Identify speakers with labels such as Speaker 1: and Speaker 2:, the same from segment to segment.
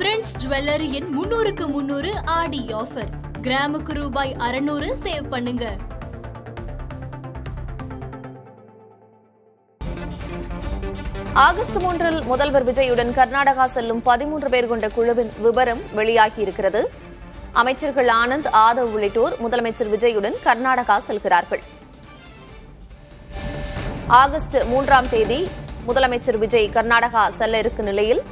Speaker 1: Prince ஜுவல்லரியின் 300க்கு 300 ஆடி offer. கிராமுக்கு ரூபாய் 600 சேவ் பண்ணுங்க.
Speaker 2: ஆகஸ்ட் 3 முதல்வர் விஜயுடன் கர்நாடகா செல்லும் 13 பேர் கொண்ட குழுவின் விவரம் வெளியாகியிருக்கிறது. அமைச்சர்கள் ஆனந்த், ஆதவ் உள்ளிட்டோர் முதலமைச்சர் விஜயுடன் கர்நாடகா செல்கிறார்கள். ஆகஸ்ட் 3 முதலமைச்சர் விஜய் கர்நாடகா செல்ல இருக்கும் நிலையில்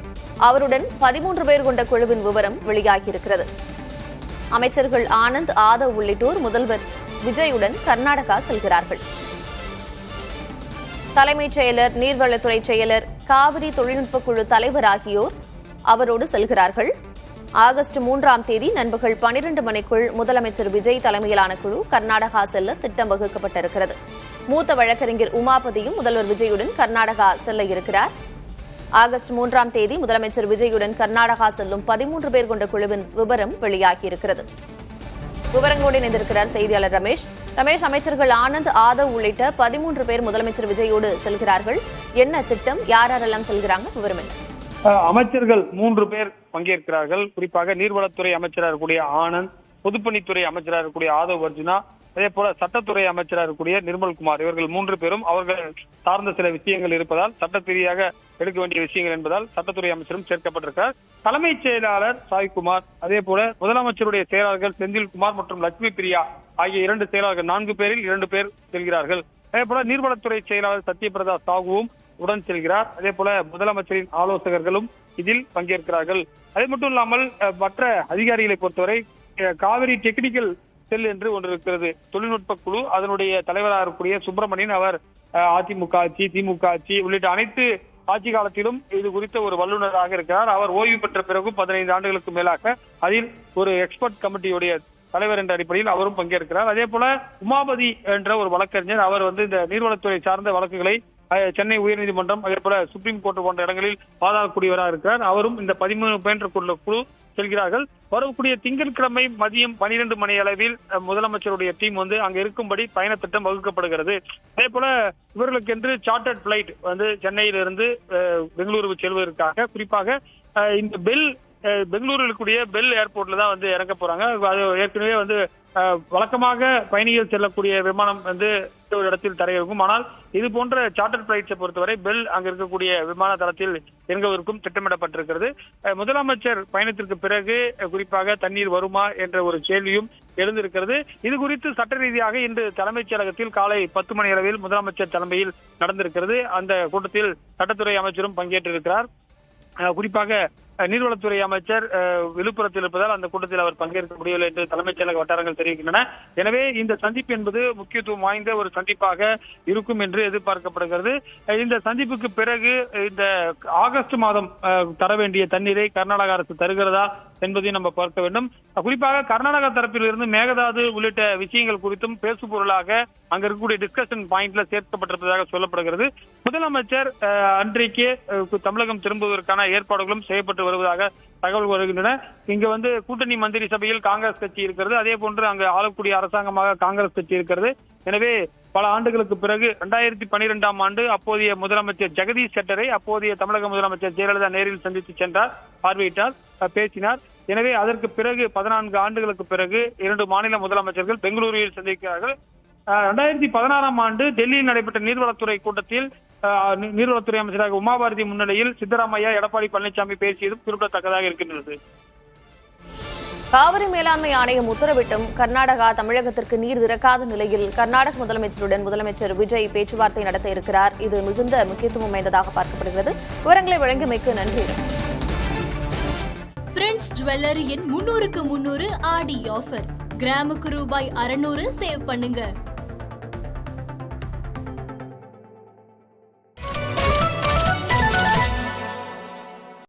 Speaker 2: அவருடன் 13 பேர் கொண்ட குழுவின் விவரம் வெளியாகியிருக்கிறது. அமைச்சர்கள் ஆனந்த், ஆதவ் உள்ளிட்டோர் முதல்வர் விஜயுடன் கர்நாடகா செல்கிறார்கள். தலைமைச் செயலர், நீர்வளத்துறை செயலர், காவிரி தொழில்நுட்ப குழு தலைவர் ஆகியோர் அவரோடு செல்கிறார்கள். ஆகஸ்ட் 3 நண்பகல் 12 மணிக்குள் முதலமைச்சர் விஜய் தலைமையிலான குழு கர்நாடகா செல்ல திட்டம் வகுக்கப்பட்டிருக்கிறது. மூத்த வழக்கறிஞர் உமாபதியும் முதல்வர் விஜயுடன் கர்நாடகா செல்ல இருக்கிறார். ஆகஸ்ட் 3 முதலமைச்சர் விஜயுடன் கர்நாடகா செல்லும் 13 பேர் கொண்ட குழுவின் விவரம் வெளியாகியிருக்கிறது. விவரங்களோடு இணைந்திருக்கிறார் செய்தியாளர் ரமேஷ். அமைச்சர்கள் ஆனந்த், ஆதவ் உள்ளிட்ட 13 பேர் முதலமைச்சர் விஜயோடு செல்கிறார்கள். என்ன திட்டம், யாரெல்லாம் செல்கிறாங்க, விவரம் என்ன?
Speaker 3: அமைச்சர்கள் 3 பேர் பங்கேற்கிறார்கள். குறிப்பாக நீர்வளத்துறை அமைச்சராக இருக்கக்கூடிய ஆனந்த், பொதுப்பணித்துறை அமைச்சராக இருக்கக்கூடிய ஆதவ் அர்ஜுனா, அதே போல சட்டத்துறை அமைச்சராக இருக்கக்கூடிய நிர்மல்குமார், இவர்கள் 3 பேரும் அவர்கள் சார்ந்த சில விஷயங்கள் இருப்பதால், சட்டரீதியாக எடுக்க வேண்டிய விஷயங்கள் என்பதால் சட்டத்துறை அமைச்சரும் சேர்க்கப்பட்டிருக்கிறார். தலைமைச் செயலாளர் சாய்குமார், அதே போல முதலமைச்சருடைய செயலாளர்கள் செந்தில்குமார் மற்றும் லட்சுமி பிரியா ஆகிய 2 செயலாளர்கள், 4 பேரில் 2 பேர் செல்கிறார்கள். அதே போல நீர்வளத்துறை செயலாளர் சத்யபிரதா சாகுவும் உடன் செல்கிறார். அதே போல முதலமைச்சரின் ஆலோசகர்களும் இதில் பங்கேற்கிறார்கள். அது மட்டும் இல்லாமல் மற்ற அதிகாரிகளை பொறுத்தவரை காவிரி டெக்னிக்கல் செல் என்று ஒன்று இருக்கிறது, தொழில்நுட்ப குழு. அதனுடைய தலைவராக இருக்கக்கூடிய சுப்பிரமணியன், அவர் அதிமுக ஆட்சி, திமுக ஆட்சி உள்ளிட்ட அனைத்து ஆட்சி காலத்திலும் இது குறித்த ஒரு வல்லுநராக இருக்கிறார். அவர் ஓய்வு பெற்ற பிறகு 15 ஆண்டுகளுக்கு மேலாக அதில் ஒரு எக்ஸ்பர்ட் கமிட்டியுடைய தலைவர் என்ற அடிப்படையில் அவரும் பங்கேற்கிறார். அதே போல உமாபதி என்ற ஒரு வழக்கறிஞர், அவர் இந்த நீர்வளத்துறை சார்ந்த வழக்குகளை சென்னை உயர்நீதிமன்றம், அதே போல சுப்ரீம் கோர்ட் போன்ற இடங்களில் வாதாடக்கூடியவராக இருக்கிறார். அவரும் இந்த 13 பேர் கொண்ட குழு செல்கிறார்கள். வரக்கூடிய திங்கட்கிழமை மதியம் 12 மணி அளவில் முதலமைச்சருடைய டீம் அங்க இருக்கும்படி பயண திட்டம் வகுக்கப்படுகிறது. அதே போல இவர்களுக்கென்று சார்ட்டர்ட் பிளைட் சென்னையிலிருந்து பெங்களூருக்கு செல்வதற்காக, குறிப்பாக இந்த பெங்களூரில் இருக்கக்கூடிய பெல் ஏர்போர்ட்ல தான் இறங்க போறாங்க. அது ஏற்கனவே வழக்கமாக பயணிகள் செல்லக்கூடிய விமானம் ஒரு இடத்தில் தரையிறக்கும். ஆனால் இது போன்ற சார்ட்டர் பிளைட்ஸை பொறுத்தவரை பெல் அங்க இருக்கக்கூடிய விமான தளத்தில் இறங்குவதற்கும் திட்டமிடப்பட்டிருக்கிறது. முதலமைச்சர் பயணத்திற்கு பிறகு குறிப்பாக தண்ணீர் வருமா என்ற ஒரு கேள்வியும் எழுந்திருக்கிறது. இது குறித்து சட்ட ரீதியாக இன்று தலைமைச் செயலகத்தில் காலை 10 மணி அளவில் முதலமைச்சர் தலைமையில் நடந்திருக்கிறது. அந்த கூட்டத்தில் சட்டத்துறை அமைச்சரும் பங்கேற்றிருக்கிறார். குறிப்பாக நீர்வளத்துறை அமைச்சர் விழுப்புரத்தில் இருப்பதால் அந்த கூட்டத்தில் அவர் பங்கேற்க முடியவில்லை என்று தலைமைச் செயலக வட்டாரங்கள் தெரிவிக்கின்றன. எனவே இந்த சந்திப்பு என்பது முக்கியத்துவம் வாய்ந்த ஒரு சந்திப்பாக இருக்கும் என்று எதிர்பார்க்கப்படுகிறது. இந்த சந்திப்புக்கு பிறகு இந்த ஆகஸ்ட் மாதம் தர வேண்டிய தண்ணீரை கர்நாடக அரசு தருகிறதா என்பதையும் நம்ம பார்க்க வேண்டும். குறிப்பாக கர்நாடகா தரப்பில் இருந்து மேகதாது உள்ளிட்ட விஷயங்கள் குறித்தும் பேசு பொருளாக அங்க இருக்கக்கூடிய டிஸ்கஷன் பாயிண்ட்ல சேர்க்கப்பட்டிருப்பதாக சொல்லப்படுகிறது. முதலமைச்சர் அன்றைக்கு தமிழகம் திரும்புவதற்கான ஏற்பாடுகளும் செய்யப்பட்டு வருவதாக தகவல் வருகின்றன. இங்க கூட்டணி மந்திரி சபையில் காங்கிரஸ் கட்சி இருக்கிறது. அதே போன்று அங்கு ஆளக்கூடிய அரசாங்கமாக காங்கிரஸ் கட்சி இருக்கிறது. எனவே பல ஆண்டுகளுக்கு பிறகு 2012ஆம் ஆண்டு அப்போதைய முதலமைச்சர் ஜெகதீஷ் ஷெட்டரை அப்போதைய தமிழக முதலமைச்சர் ஜெயலலிதா நேரில் சந்தித்து சென்றார், பார்வையிட்டார், பேசினார். எனவே அதற்கு பிறகு 14 ஆண்டுகளுக்கு பிறகு 2 மாநில முதலமைச்சர்கள் பெங்களூருவில் சந்திக்கிறார்கள். 2016ஆம் ஆண்டு டெல்லியில் நடைபெற்ற நீர்வளத்துறை கூட்டத்தில் நீர்வளத்துறை அமைச்சராக உமாபாரதி முன்னிலையில் சித்தராமையா, எடப்பாடி பழனிசாமி பேசியதும் குறிப்பிடத்தக்கதாக இருக்கின்றது.
Speaker 2: காவிரி மேலாண்மை ஆணையம் உத்தரவிட்டும் கர்நாடகா தமிழகத்திற்கு நீர் திறக்காத நிலையில் கர்நாடக முதலமைச்சருடன் முதலமைச்சர் விஜய் பேச்சுவார்த்தை நடத்த இருக்கிறார். இது மிகுந்த முக்கியத்துவம் வாய்ந்ததாக பார்க்கப்படுகிறது. விவரங்களை வழங்கியமைக்கு நன்றி.
Speaker 1: பிரின்ஸ் ஜுவல்லரியின் 300க்கு 300 ஆடி ஆஃபர். கிராமுக்கு ரூபாய் 600 சேவ் பண்ணுங்க.